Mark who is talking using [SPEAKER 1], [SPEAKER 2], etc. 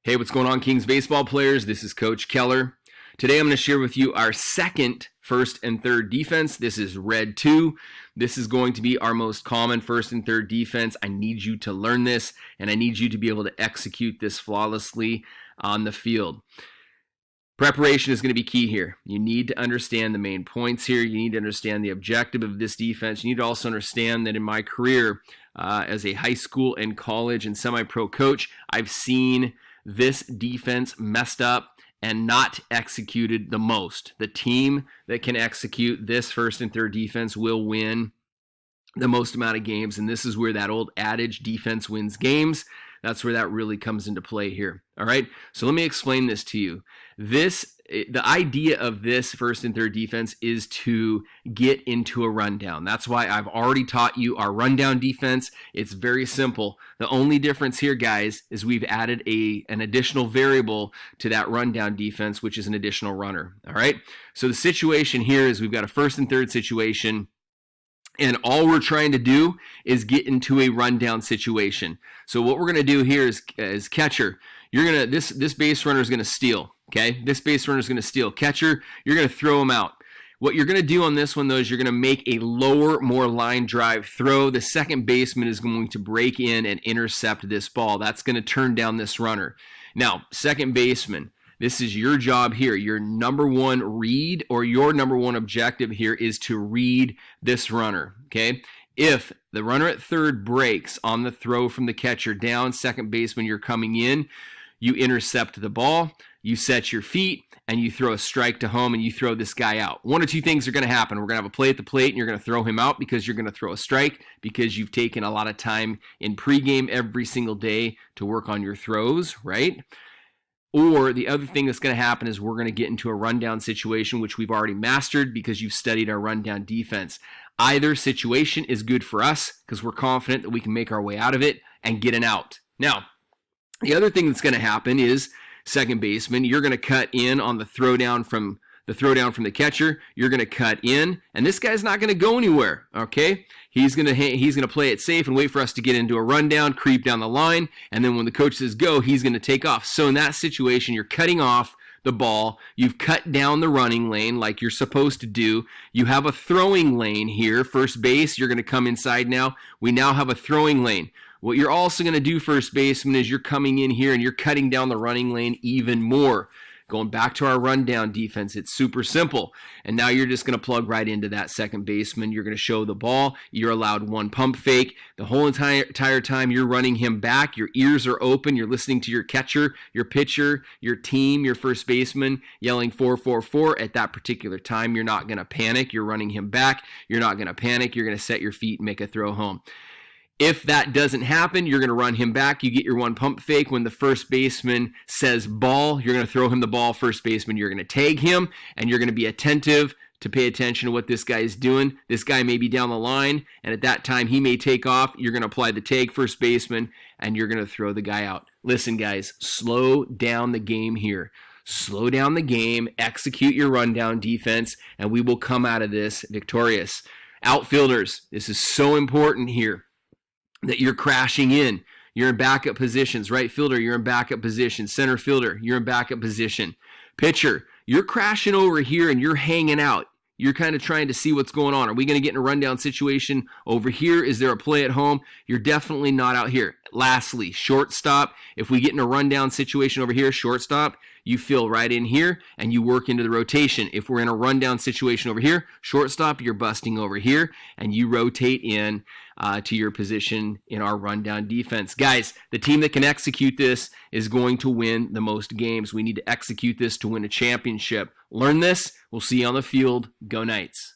[SPEAKER 1] Hey, what's going on, Kings baseball players? This is Coach Keller. Today I'm going to share with you our second first and third defense. This is Red 2. This is going to be our most common first and third defense. I need you to learn this, and I need you to be able to execute this flawlessly on the field. Preparation is going to be key here. You need to understand the main points here. You need to understand the objective of this defense. You need to also understand that in my career as a high school and college and semi-pro coach, I've seen this defense messed up and not executed the most. The team that can execute this first and third defense will win the most amount of games, and this is where that old adage, defense wins games, that's where that really comes into play here. All right, so let me explain this to you. The idea of this first and third defense is to get into a rundown. That's why I've already taught you our rundown defense. It's very simple. The only difference here, guys, is we've added an additional variable to that rundown defense, which is an additional runner. All right, so the situation here is we've got a first and third situation, and all we're trying to do is get into a rundown situation. So what we're going to do here is catcher, this base runner is going to steal. Okay, this base runner is going to steal. Catcher, you're going to throw him out. What you're going to do on this one, though, is you're going to make a lower, more line drive throw. The second baseman is going to break in and intercept this ball. That's going to turn down this runner. Now, second baseman, this is your job here. Your number one read, or your number one objective here, is to read this runner, okay? If the runner at third breaks on the throw from the catcher down, second baseman, you're coming in, you intercept the ball, you set your feet, and you throw a strike to home, and you throw this guy out. One of two things are going to happen. We're going to have a play at the plate, and you're going to throw him out because you're going to throw a strike because you've taken a lot of time in pregame every single day to work on your throws, right? Or the other thing that's going to happen is we're going to get into a rundown situation, which we've already mastered because you've studied our rundown defense. Either situation is good for us because we're confident that we can make our way out of it and get an out. Now, the other thing that's going to happen is second baseman, you're going to cut in on the throwdown from the catcher. You're going to cut in, and this guy's not going to go anywhere. Okay, he's going to play it safe and wait for us to get into a rundown, creep down the line, and then when the coach says go, he's going to take off. So in that situation, you're cutting off the ball. You've cut down the running lane like you're supposed to do. You have a throwing lane here. First base, you're going to come inside now. We now have a throwing lane. What you're also going to do, first baseman, is you're coming in here and you're cutting down the running lane even more. Going back to our rundown defense, it's super simple. And now you're just going to plug right into that second baseman. You're going to show the ball. You're allowed one pump fake. The whole entire time you're running him back. Your ears are open. You're listening to your catcher, your pitcher, your team, your first baseman yelling 4-4-4 at that particular time. You're not going to panic. You're running him back. You're not going to panic. You're going to set your feet and make a throw home. If that doesn't happen, you're going to run him back. You get your one pump fake. When the first baseman says ball, you're going to throw him the ball. First baseman, you're going to tag him, and you're going to be attentive to pay attention to what this guy is doing. This guy may be down the line, and at that time, he may take off. You're going to apply the tag, first baseman, and you're going to throw the guy out. Listen, guys, slow down the game here. Slow down the game, execute your rundown defense, and we will come out of this victorious. Outfielders, this is so important here, that you're crashing in. You're in backup positions. Right fielder, you're in backup position. Center fielder, you're in backup position. Pitcher, you're crashing over here and you're hanging out. You're kind of trying to see what's going on. Are we going to get in a rundown situation over here? Is there a play at home? You're definitely not out here. Lastly, shortstop. If we get in a rundown situation over here, shortstop, you fill right in here and you work into the rotation. If we're in a rundown situation over here, shortstop, you're busting over here and you rotate in to your position in our rundown defense. Guys, the team that can execute this is going to win the most games. We need to execute this to win a championship. Learn this. We'll see you on the field. Go Knights.